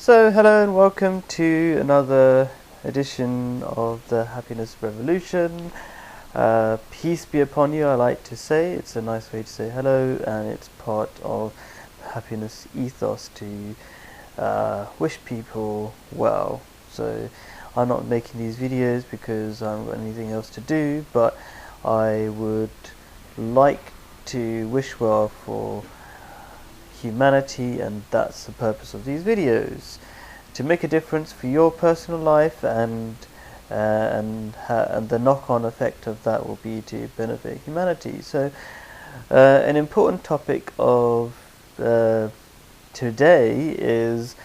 So, hello and welcome to another edition of the Happiness Revolution. Peace be upon you, I like to say. It's a nice way to say hello, and it's part of happiness ethos to wish people well. So, I'm not making these videos because I haven't got anything else to do, but I would like to wish well for humanity, and that's the purpose of these videos, to make a difference for your personal life, and the knock-on effect of that will be to benefit humanity. So an important topic of today is,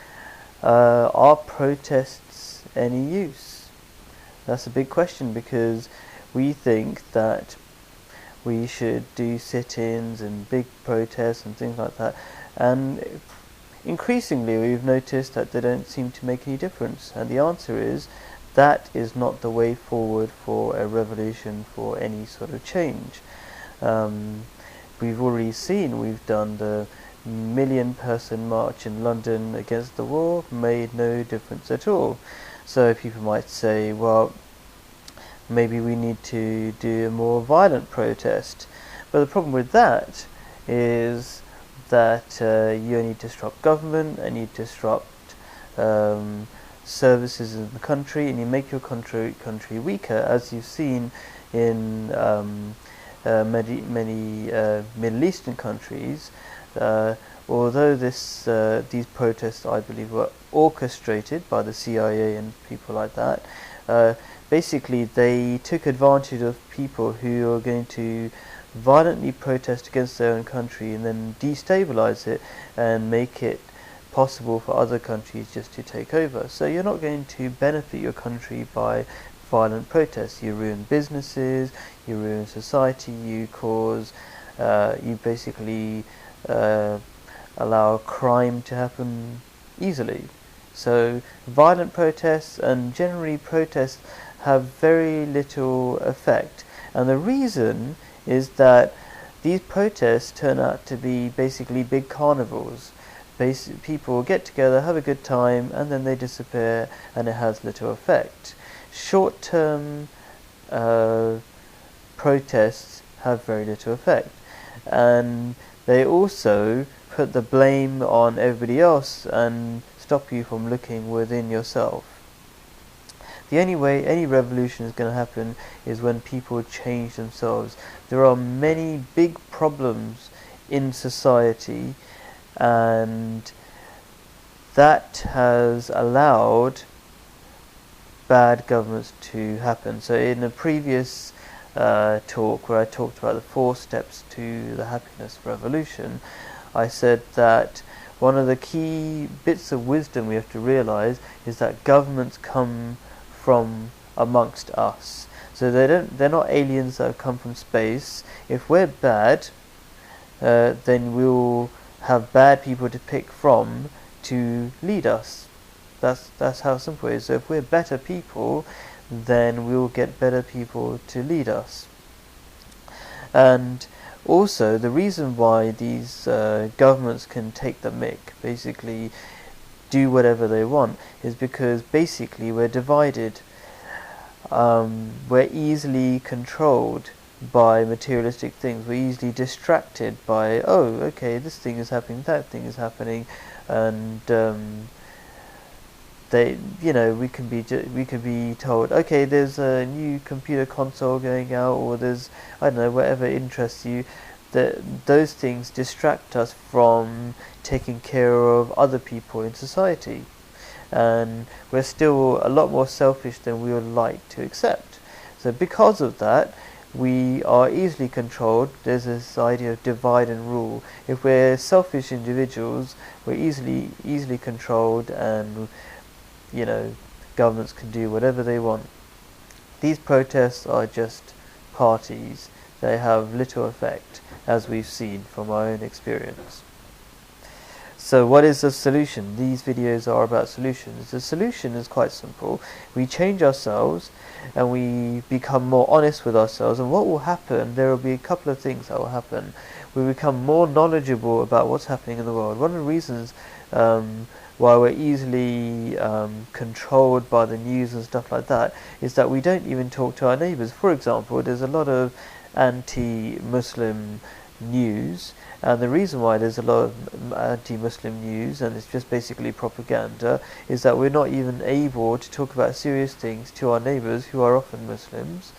are protests any use? That's a big question, because we think that we should do sit-ins and big protests and things like that, and increasingly we've noticed that they don't seem to make any difference, and the answer is that is not the way forward for a revolution, for any sort of change. We've already seen, we've done the million-person march in London against the war, made no difference at all. So people might say, well, maybe we need to do a more violent protest. But the problem with that is that you need to disrupt government, and you disrupt services in the country, and you make your country weaker, as you've seen in many Middle Eastern countries. Although these protests, I believe, were orchestrated by the CIA and people like that, basically they took advantage of people who are going to violently protest against their own country and then destabilize it and make it possible for other countries just to take over. So you're not going to benefit your country by violent protests. You ruin businesses, you ruin society, you basically allow crime to happen easily. So violent protests, and generally protests, have very little effect, and the reason is that these protests turn out to be basically big carnivals. People get together, have a good time, and then they disappear, and it has little effect. Short-term protests have very little effect, and they also put the blame on everybody else and stop you from looking within yourself. The only way any revolution is going to happen is when people change themselves. There are many big problems in society, and that has allowed bad governments to happen. So in a previous talk where I talked about the 4 steps to the happiness revolution, I said that one of the key bits of wisdom we have to realize is that governments come from amongst us. So they're not aliens that have come from space. If we're bad, then we'll have bad people to pick from to lead us. That's how simple it is. So if we're better people, then we'll get better people to lead us. And also, the reason why these governments can take the mick, basically do whatever they want, is because basically we're divided. We're easily controlled by materialistic things. We're easily distracted by, oh, okay, this thing is happening, that thing is happening, and we can be told, okay, there's a new computer console going out, or there's, I don't know, whatever interests you. Those things distract us from taking care of other people in society, and we're still a lot more selfish than we would like to accept. So because of that, we are easily controlled. There's this idea of divide and rule. If we're selfish individuals, we're easily controlled, and governments can do whatever they want. These protests are just parties. They have little effect, as we've seen from our own experience. So what is the solution? These videos are about solutions. The solution is quite simple. We change ourselves, and we become more honest with ourselves, and what will happen, there will be a couple of things that will happen. We become more knowledgeable about what's happening in the world. One of the reasons why we're easily controlled by the news and stuff like that, is that we don't even talk to our neighbours. For example, there's a lot of anti-Muslim news, and the reason why there's a lot of anti-Muslim news, and it's just basically propaganda, is that we're not even able to talk about serious things to our neighbours who are often Muslims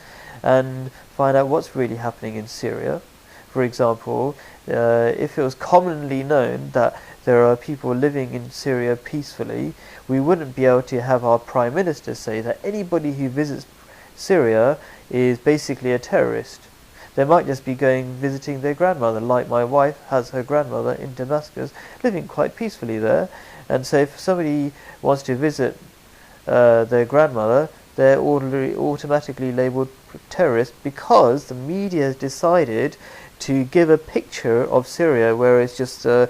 and find out what's really happening in Syria. For example, if it was commonly known that there are people living in Syria peacefully, we wouldn't be able to have our Prime Minister say that anybody who visits Syria is basically a terrorist. They might just be visiting their grandmother, like my wife has her grandmother in Damascus, living quite peacefully there. And so if somebody wants to visit their grandmother, they're automatically labelled terrorist because the media has decided to give a picture of Syria where it's just a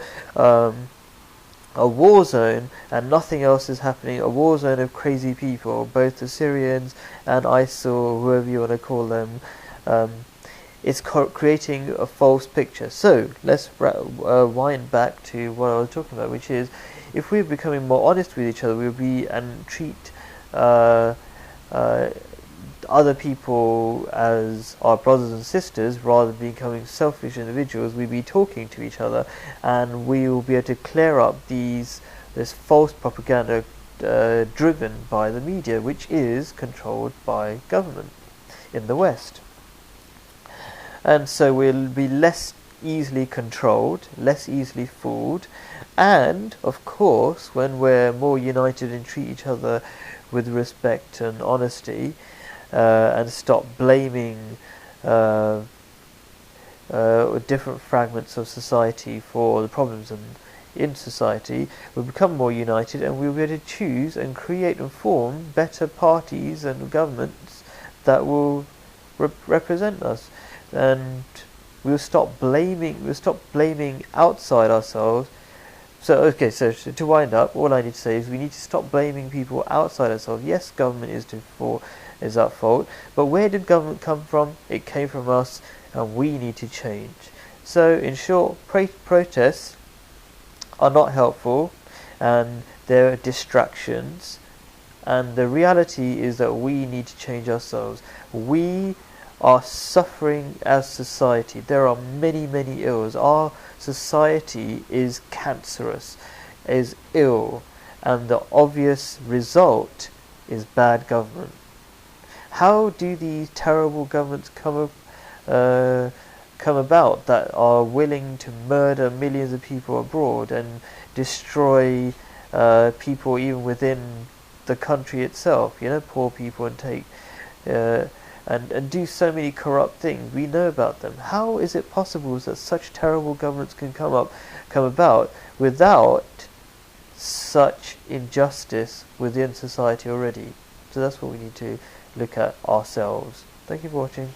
war zone and nothing else is happening, a war zone of crazy people, both the Syrians and ISIL, whoever you want to call them. It's creating a false picture. So let's wind back to what I was talking about, which is if we're becoming more honest with each other, we'll be and treat other people as our brothers and sisters rather than becoming selfish individuals. We'll be talking to each other, and we will be able to clear up this false propaganda driven by the media, which is controlled by government in the West. And so we'll be less easily controlled, less easily fooled, and of course when we're more united and treat each other with respect and honesty, and stop blaming different fragments of society for the problems in society, we'll become more united, and we'll be able to choose and create and form better parties and governments that will represent us. And we'll stop blaming outside ourselves. So to wind up, all I need to say is we need to stop blaming people outside ourselves. Yes, government is at fault, but where did government come from? It came from us, and we need to change. So in short, protests are not helpful, and they're distractions, and the reality is that we need to change ourselves. We are suffering as society. There are many, many ills. Our society is cancerous, is ill, and the obvious result is bad government. How do these terrible governments come about that are willing to murder millions of people abroad and destroy people even within the country itself? Poor people, and take and do so many corrupt things. We know about them. How is it possible that such terrible governments can come about without such injustice within society already? So that's what we need to look at ourselves. Thank you for watching.